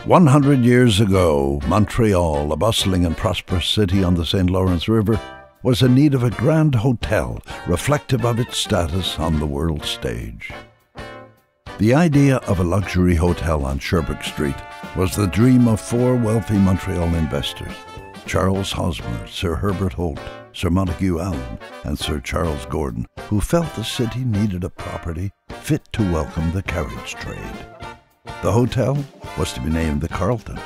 100 years ago, Montreal, a bustling and prosperous city on the St. Lawrence River, was in need of a grand hotel reflective of its status on the world stage. The idea of a luxury hotel on Sherbrooke Street was the dream of four wealthy Montreal investors: Charles Hosmer, Sir Herbert Holt, Sir Montague Allen, and Sir Charles Gordon, who felt the city needed a property fit to welcome the carriage trade. The hotel was to be named the Carlton,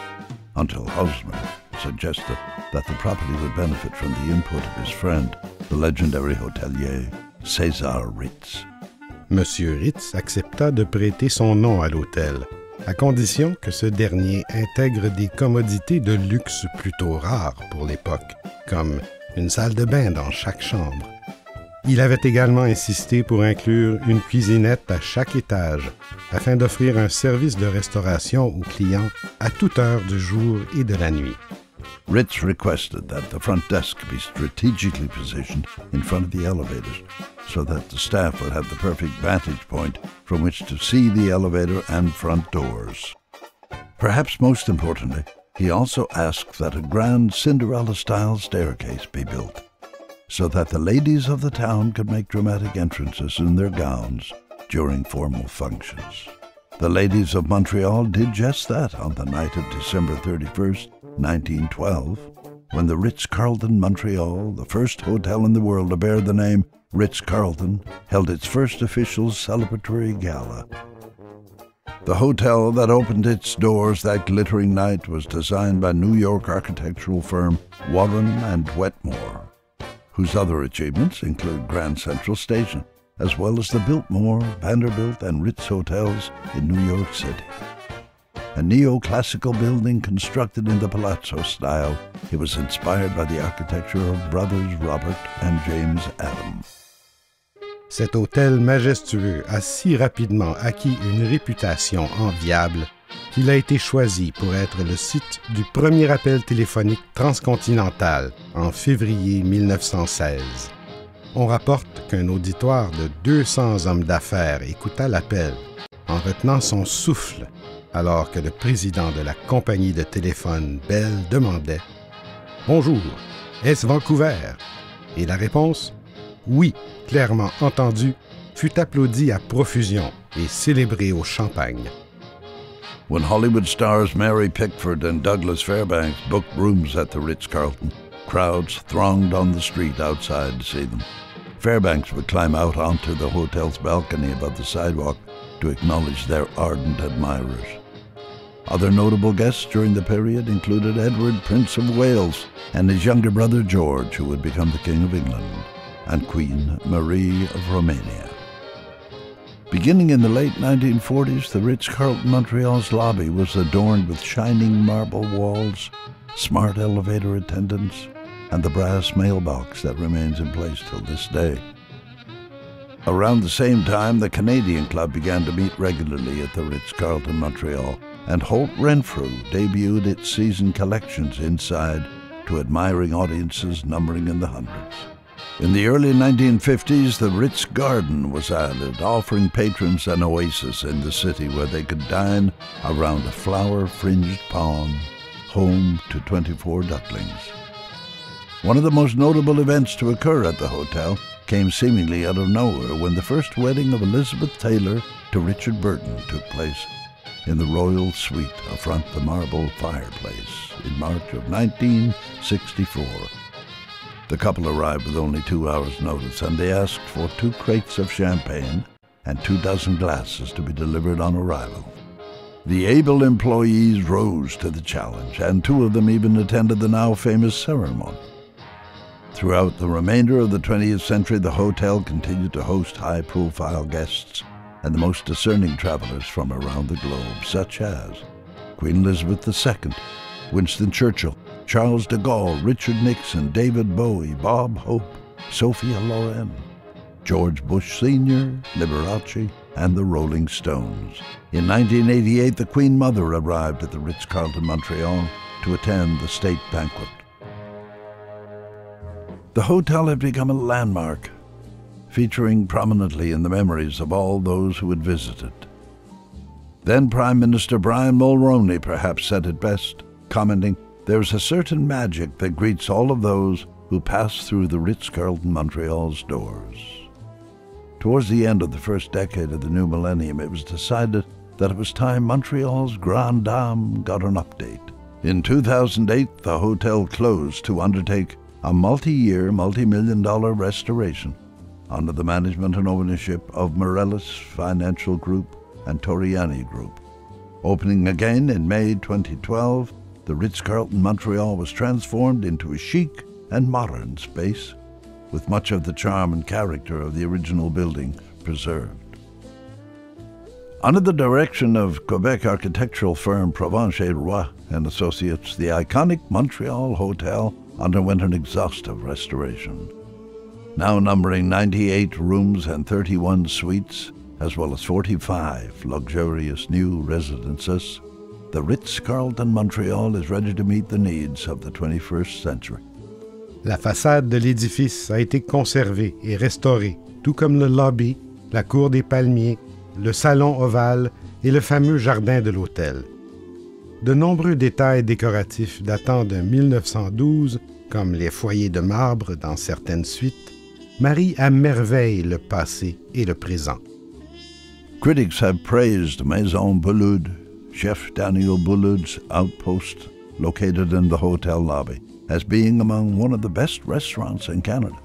until Hosmer suggested that the property would benefit from the input of his friend, the legendary hotelier César Ritz. Monsieur Ritz accepta de prêter son nom à l'hôtel, à condition que ce dernier intègre des commodités de luxe plutôt rares pour l'époque, comme une salle de bain dans chaque chambre. Il avait également insisté pour inclure une cuisinette à chaque étage, afin d'offrir un service de restauration aux clients à toute heure du jour et de la nuit. Ritz requested that the front desk be strategically positioned in front of the elevators, so that the staff would have the perfect vantage point from which to see the elevator and front doors. Perhaps most importantly, he also asked that a grand Cinderella-style staircase be built, so that the ladies of the town could make dramatic entrances in their gowns during formal functions. The ladies of Montreal did just that on the night of December 31st, 1912, when the Ritz-Carlton Montreal, the first hotel in the world to bear the name Ritz-Carlton, held its first official celebratory gala. The hotel that opened its doors that glittering night was designed by New York architectural firm Warren and Wetmore, whose other achievements include Grand Central Station, as well as the Biltmore, Vanderbilt, and Ritz hotels in New York City. A neoclassical building constructed in the Palazzo style, it was inspired by the architecture of brothers Robert and James Adam. Cet hôtel majestueux a si rapidement acquis une réputation enviable qu'il a été choisi pour être le site du premier appel téléphonique transcontinental en février 1916. On rapporte qu'un auditoire de 200 hommes d'affaires écouta l'appel en retenant son souffle alors que le président de la compagnie de téléphone Bell demandait « Bonjour, est-ce Vancouver ?» Et la réponse « Oui, clairement entendu » fut applaudie à profusion et célébrée au champagne. When Hollywood stars Mary Pickford and Douglas Fairbanks booked rooms at the Ritz-Carlton, crowds thronged on the street outside to see them. Fairbanks would climb out onto the hotel's balcony above the sidewalk to acknowledge their ardent admirers. Other notable guests during the period included Edward, Prince of Wales, and his younger brother George, who would become the King of England, and Queen Marie of Romania. Beginning in the late 1940s, the Ritz-Carlton Montreal's lobby was adorned with shining marble walls, smart elevator attendants, and the brass mailbox that remains in place till this day. Around the same time, the Canadian Club began to meet regularly at the Ritz-Carlton Montreal, and Holt Renfrew debuted its season collections inside to admiring audiences numbering in the hundreds. In the early 1950s, the Ritz Garden was added, offering patrons an oasis in the city where they could dine around a flower-fringed pond, home to 24 ducklings. One of the most notable events to occur at the hotel came seemingly out of nowhere when the first wedding of Elizabeth Taylor to Richard Burton took place in the royal suite affront the marble fireplace in March of 1964. The couple arrived with only 2 hours' notice, and they asked for 2 crates of champagne and 24 glasses to be delivered on arrival. The able employees rose to the challenge, and 2 of them even attended the now famous ceremony. Throughout the remainder of the 20th century, the hotel continued to host high-profile guests and the most discerning travelers from around the globe, such as Queen Elizabeth II, Winston Churchill, Charles de Gaulle, Richard Nixon, David Bowie, Bob Hope, Sophia Loren, George Bush Sr., Liberace, and the Rolling Stones. In 1988, the Queen Mother arrived at the Ritz-Carlton Montreal to attend the state banquet. The hotel had become a landmark, featuring prominently in the memories of all those who had visited. Then Prime Minister Brian Mulroney perhaps said it best, commenting, "There is a certain magic that greets all of those who pass through the Ritz-Carlton Montreal's doors." Towards the end of the first decade of the new millennium, it was decided that it was time Montreal's Grande Dame got an update. In 2008, the hotel closed to undertake a multi-year, multi-million-dollar restoration under the management and ownership of Morelis Financial Group and Toriani Group. Opening again in May 2012, the Ritz-Carlton Montreal was transformed into a chic and modern space, with much of the charm and character of the original building preserved. Under the direction of Quebec architectural firm Provence et Roy and Associates, the iconic Montreal Hotel underwent an exhaustive restoration. Now numbering 98 rooms and 31 suites, as well as 45 luxurious new residences, the Ritz-Carlton Montreal is ready to meet the needs of the 21st century. La façade de l'édifice a été conservée et restaurée, tout comme le lobby, la cour des palmiers, le salon ovale et le fameux jardin de l'hôtel. De nombreux détails décoratifs datant de 1912, comme les foyers de marbre dans certaines suites, marient à merveille le passé et le présent. Critics have praised Maison Boulud, Chef Daniel Boulud's outpost located in the hotel lobby, as being among one of the best restaurants in Canada.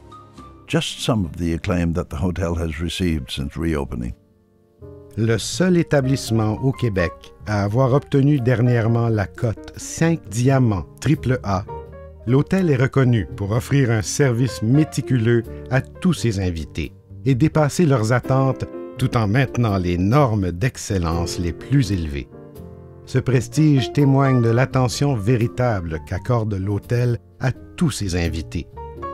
Just some of the acclaim that the hotel has received since reopening. Le seul établissement au Québec à avoir obtenu dernièrement la cote 5 diamants AAA, l'hôtel est reconnu pour offrir un service méticuleux à tous ses invités et dépasser leurs attentes tout en maintenant les normes d'excellence les plus élevées. Ce prestige témoigne de l'attention véritable qu'accorde l'hôtel à tous ses invités,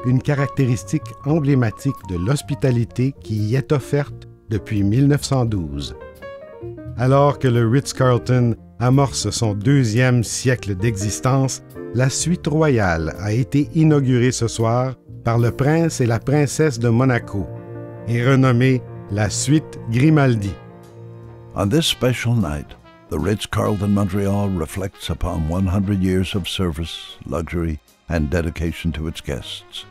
une caractéristique emblématique de l'hospitalité qui y est offerte depuis 1912. Alors que le Ritz-Carlton amorce son 2e siècle d'existence, la suite royale a été inaugurée ce soir par le prince et la princesse de Monaco et renommée la suite Grimaldi. On this special night, the Ritz-Carlton Montreal reflects upon 100 years of service, luxury, and dedication to its guests,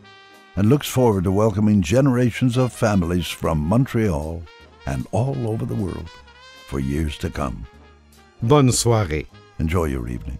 and looks forward to welcoming generations of families from Montreal and all over the world for years to come. Bonne soirée. Enjoy your evening.